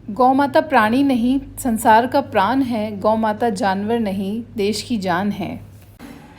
गौ माता प्राणी नहीं, संसार का प्राण है। गौ माता जानवर नहीं, देश की जान है।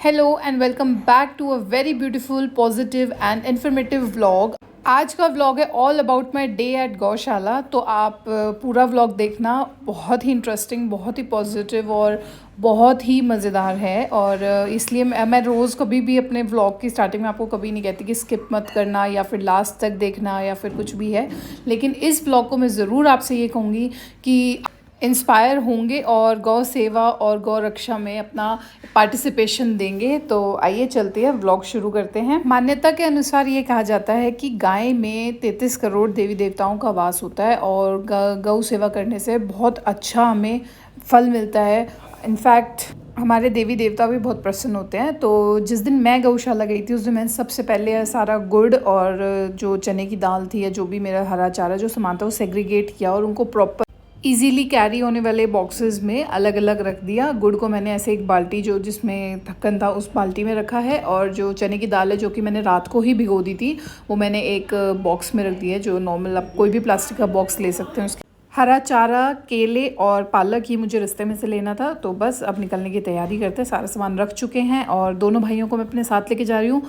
Hello and welcome back to a very beautiful, positive and informative vlog. आज का व्लॉग है all about my day at गौशाला। तो आप पूरा व्लॉग देखना, बहुत ही इंटरेस्टिंग, बहुत ही पॉजिटिव और बहुत ही मज़ेदार है। और इसलिए मैं रोज़ कभी भी अपने व्लॉग की स्टार्टिंग में आपको कभी नहीं कहती कि स्किप मत करना या फिर लास्ट तक देखना या फिर कुछ भी है। लेकिन इस व्लॉग को मैं ज़रूर आपसे ये कहूँगी कि इंस्पायर होंगे और गौ सेवा और गौ रक्षा में अपना पार्टिसिपेशन देंगे। तो आइए चलते हैं, व्लॉग शुरू करते हैं। मान्यता के अनुसार ये कहा जाता है कि गाय में 33 करोड़ देवी देवताओं का वास होता है और गौ सेवा करने से बहुत अच्छा हमें फल मिलता है। इनफैक्ट हमारे देवी देवता भी बहुत प्रसन्न होते हैं। तो जिस दिन मैं गौशाला गई थी उस दिन मैंने सबसे पहले सारा गुड़ और जो चने की दाल थी या जो भी मेरा हरा चारा जो सामान था वो सेग्रीगेट किया और उनको प्रॉपर इजीली कैरी होने वाले बॉक्सेस में अलग अलग रख दिया। गुड़ को मैंने ऐसे एक बाल्टी जो जिसमें ढक्कन था उस बाल्टी में रखा है, और जो चने की दाल है जो कि मैंने रात को ही भिगो दी थी वो मैंने एक बॉक्स में रख दी है, जो नॉर्मल आप कोई भी प्लास्टिक का बॉक्स ले सकते हैं। उसके हरा चारा, केले और पालक ही मुझे रास्ते में से लेना था। तो बस अब निकलने की तैयारी करते हैं। सारा सामान रख चुके हैं और दोनों भाइयों को मैं अपने साथ लेके जा रही हूँ।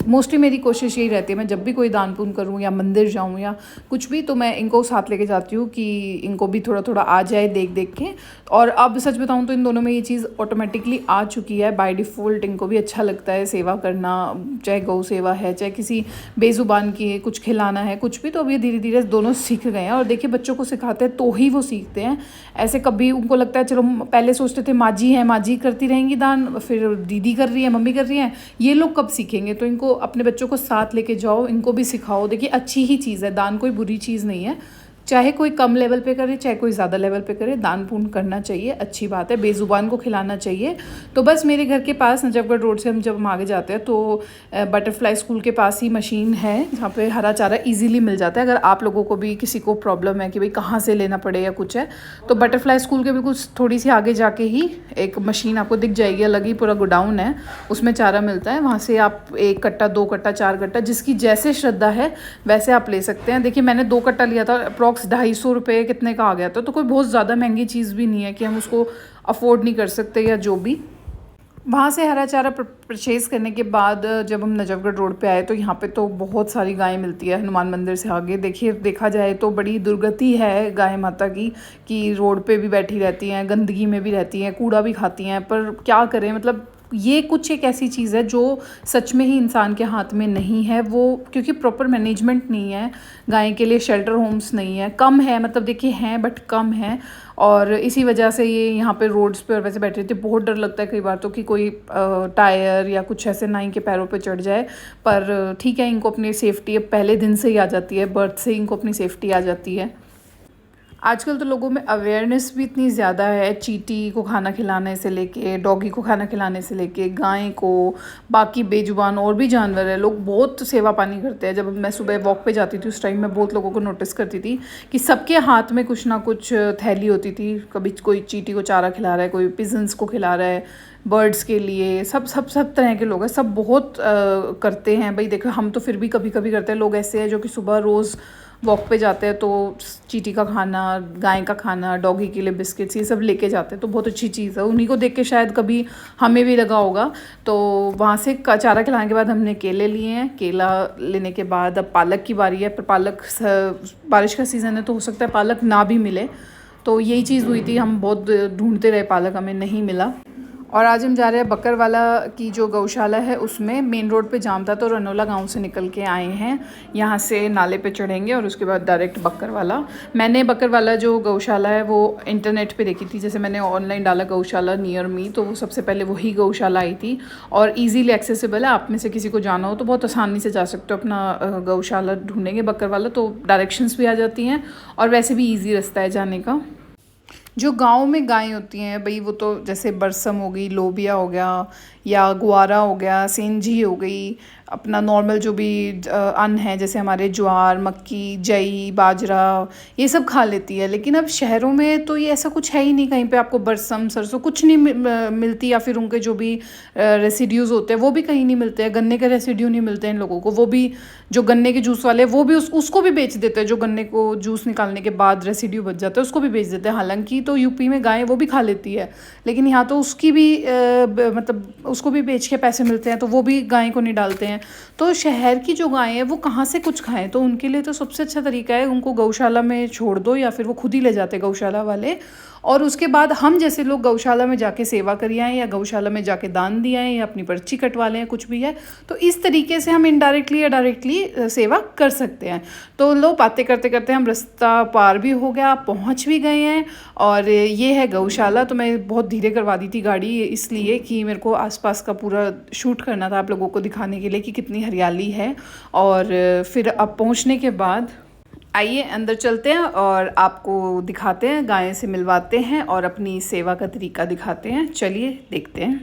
मोस्टली मेरी कोशिश यही रहती है, मैं जब भी कोई दान पुण्य करूँ या मंदिर जाऊँ या कुछ भी, तो मैं इनको साथ लेके जाती हूँ कि इनको भी थोड़ा थोड़ा आ जाए देख देख के। और अब सच बताऊँ तो इन दोनों में ये चीज़ ऑटोमेटिकली आ चुकी है बाय डिफ़ॉल्ट। इनको भी अच्छा लगता है सेवा करना, चाहे गौ सेवा है चाहे किसी बेज़ुबान की कुछ खिलाना है, कुछ भी। तो अब ये धीरे धीरे दोनों सीख गए हैं। और देखिए, बच्चों को सिखाते हैं तो ही वो सीखते हैं। ऐसे कभी उनको लगता है, चलो पहले सोचते थे माँ जी है, माँ जी करती रहेंगी दान, फिर दीदी कर रही है, मम्मी कर रही हैं, ये लोग कब सीखेंगे। तो इनको अपने बच्चों को साथ लेके जाओ, इनको भी सिखाओ। देखिए, अच्छी ही चीज़ है, दान कोई बुरी चीज़ नहीं है। चाहे कोई कम लेवल पे करे चाहे कोई ज़्यादा लेवल पे करे, दान पुण्य करना चाहिए, अच्छी बात है। बेज़ुबान को खिलाना चाहिए। तो बस मेरे घर के पास नजफगढ़ रोड से हम जब हम आगे जाते हैं तो बटरफ्लाई स्कूल के पास ही मशीन है जहाँ पे हरा चारा इजीली मिल जाता है। अगर आप लोगों को भी किसी को प्रॉब्लम है कि भाई कहाँ से लेना पड़े या कुछ है, तो बटरफ्लाई स्कूल के बिल्कुल थोड़ी सी आगे जाके ही एक मशीन आपको दिख जाएगी, अलग ही पूरा गोडाउन है, उसमें चारा मिलता है। वहाँ से आप 1 कट्टा 2 कट्टा 4 कट्टा जिसकी जैसे श्रद्धा है वैसे आप ले सकते हैं। देखिए, मैंने 2 कट्टा लिया था, अप्रॉक्स 250 रुपये कितने का आ गया था। तो कोई बहुत ज़्यादा महंगी चीज़ भी नहीं है कि हम उसको अफोर्ड नहीं कर सकते या जो भी। वहाँ से हरा चारा परचेज़ करने के बाद जब हम नजफगढ़ रोड पे आए तो यहाँ पे तो बहुत सारी गायें मिलती है हनुमान मंदिर से आगे। देखिए, देखा जाए तो बड़ी दुर्गति है गाय माता की कि रोड पे भी बैठी रहती हैं, गंदगी में भी रहती हैं, कूड़ा भी खाती हैं। पर क्या करें, मतलब ये कुछ एक ऐसी चीज़ है जो सच में ही इंसान के हाथ में नहीं है। वो क्योंकि प्रॉपर मैनेजमेंट नहीं है, गाय के लिए शेल्टर होम्स नहीं है, कम है, मतलब देखिए हैं बट कम है। और इसी वजह से ये यहाँ पे रोड्स पे और वैसे बैठे रहते, बहुत डर लगता है कई बार तो कि कोई टायर या कुछ ऐसे ना इनके पैरों पे चढ़ जाए। पर ठीक है, इनको अपनी सेफ्टी अब पहले दिन से ही आ जाती है, बर्थ से इनको अपनी सेफ्टी आ जाती है। आजकल तो लोगों में अवेयरनेस भी इतनी ज़्यादा है, चींटी को खाना खिलाने से लेके, डॉगी को खाना खिलाने से लेके, गाय को, बाकी बेजुबान और भी जानवर है, लोग बहुत सेवा पानी करते हैं। जब मैं सुबह वॉक पे जाती थी उस टाइम मैं बहुत लोगों को नोटिस करती थी कि सबके हाथ में कुछ ना कुछ थैली होती थी। कभी कोई चींटी को चारा खिला रहा है, कोई पिजन्स को खिला रहा है, बर्ड्स के लिए, सब तरह के लोग हैं, सब बहुत करते हैं। भाई देखो, हम तो फिर भी कभी कभी करते हैं। लोग ऐसे हैं जो कि सुबह रोज़ वॉक पे जाते हैं तो चींटी का खाना, गाय का खाना, डॉगी के लिए बिस्किट्स, ये सब लेके जाते हैं। तो बहुत अच्छी चीज़ है, उन्हीं को देख के शायद कभी हमें भी लगा होगा। तो वहाँ से चारा खिलाने के बाद हमने केले लिए हैं। केला लेने के बाद अब पालक की बारी है, पर पालक बारिश का सीज़न है तो हो सकता है पालक ना भी मिले। तो यही चीज़ हुई थी, हम बहुत ढूंढते रहे, पालक हमें नहीं मिला। और आज हम जा रहे हैं बकरवाला की जो गौशाला है उसमें। मेन रोड पे जाम था तो रनोला गांव से निकल के आए हैं, यहाँ से नाले पे चढ़ेंगे और उसके बाद डायरेक्ट बकरवाला। मैंने बकरवाला जो गौशाला है वो इंटरनेट पे देखी थी, जैसे मैंने ऑनलाइन डाला गौशाला नियर मी तो वो सबसे पहले वही गौशाला आई थी। और ईजीली एक्सेसिबल है, आप में से किसी को जाना हो तो बहुत आसानी से जा सकते हो। अपना गौशाला ढूंढेंगे बकरवाला तो डायरेक्शंस भी आ जाती हैं और वैसे भी ईजी रास्ता है जाने का। जो गाँव में गायें होती हैं भाई, वो तो जैसे बरसम हो गई, लोबिया हो गया या ग्वारा हो गया, सेंजी हो गई, अपना नॉर्मल जो भी अन्न है, जैसे हमारे ज्वार, मक्की, जई, बाजरा, ये सब खा लेती है। लेकिन अब शहरों में तो ये ऐसा कुछ है ही नहीं, कहीं पे आपको बरसम, सरसों कुछ नहीं मिलती, या फिर उनके जो भी रेसिड्यूज़ होते हैं वो भी कहीं नहीं मिलते हैं। गन्ने के रेसिड्यू नहीं मिलते हैं इन लोगों को, वो भी जो गन्ने के जूस वाले वो भी उसको भी बेच देते हैं। जो गन्ने को जूस निकालने के बाद रेसिड्यू बच जाता है उसको भी बेच देते हैं। हालांकि तो यूपी में गाय वो भी खा लेती है, लेकिन यहाँ तो उसकी भी मतलब उसको भी बेच के पैसे मिलते हैं, तो वो भी गाय को नहीं डालते हैं। तो शहर की जो गाय है वो कहाँ से कुछ खाएं, तो उनके लिए तो सबसे अच्छा तरीका है उनको गौशाला में छोड़ दो, या फिर वो खुद ही ले जाते हैं गौशाला वाले। और उसके बाद हम जैसे लोग गौशाला में जाके सेवा करिए आएँ, या गौशाला में जाके दान दिए आएँ, या अपनी पर्ची कटवा लें, कुछ भी है। तो इस तरीके से हम इनडायरेक्टली या डायरेक्टली सेवा कर सकते हैं। तो लो, बातें करते करते हम रास्ता पार भी हो गया, पहुंच भी गए हैं। और ये है गौशाला। तो मैं बहुत धीरे करवा दी थी गाड़ी, इसलिए कि मेरे को आसपास का पूरा शूट करना था आप लोगों को दिखाने के लिए कि कितनी हरियाली है। और फिर अब पहुंचने के बाद आइए अंदर चलते हैं और आपको दिखाते हैं, गाय से मिलवाते हैं और अपनी सेवा का तरीका दिखाते हैं। चलिए देखते हैं।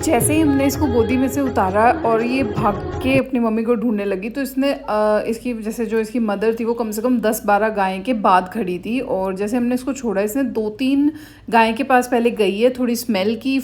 जैसे ही हमने इसको गोदी में से उतारा और ये भाग के अपनी मम्मी को ढूंढने लगी, तो इसने इसकी जैसे जो इसकी मदर थी वो कम से कम 10-12 गाय के बाद खड़ी थी। और जैसे हमने इसको छोड़ा, इसने 2-3 गाय के पास पहले गई है, थोड़ी स्मेल की,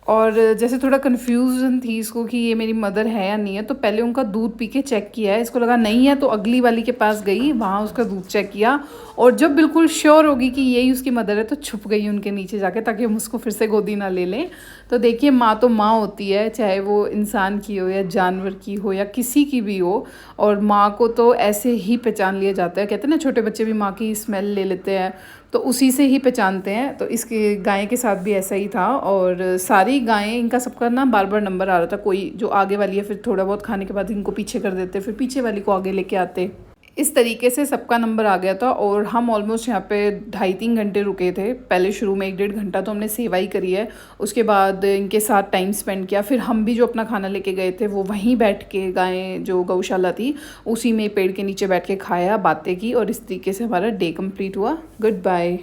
और जैसे थोड़ा कन्फ्यूजन थी इसको कि ये मेरी मदर है या नहीं है। तो पहले उनका दूध पी के चेक किया है, इसको लगा नहीं है, तो अगली वाली के पास गई, वहाँ उसका दूध चेक किया, और जब बिल्कुल श्योर होगी कि यही उसकी मदर है तो छुप गई उनके नीचे जाके, ताकि हम उसको फिर से गोदी ना ले लें। तो देखिए, माँ तो माँ होती है, चाहे वो इंसान की हो या जानवर की हो या किसी की भी हो, और माँ को तो ऐसे ही पहचान लिया जाता है। कहते हैं ना, छोटे बच्चे भी माँ की स्मेल ले लेते हैं, तो उसी से ही पहचानते हैं। तो इसके गाय के साथ भी ऐसा ही था। और सारी गायें, इनका सबका ना बार बार नंबर आ रहा था, कोई जो आगे वाली है फिर थोड़ा बहुत खाने के बाद इनको पीछे कर देते, फिर पीछे वाली को आगे लेके आते, इस तरीके से सबका नंबर आ गया था। और हम ऑलमोस्ट यहाँ पे 2.5-3 घंटे रुके थे। पहले शुरू में 1-1.5 घंटा तो हमने सेवा ही करी है, उसके बाद इनके साथ टाइम स्पेंड किया। फिर हम भी जो अपना खाना लेके गए थे वो वहीं बैठ के, गायें जो गौशाला थी उसी में पेड़ के नीचे बैठ के खाया, बातें की, और इस तरीके से हमारा डे कंप्लीट हुआ। Good bye.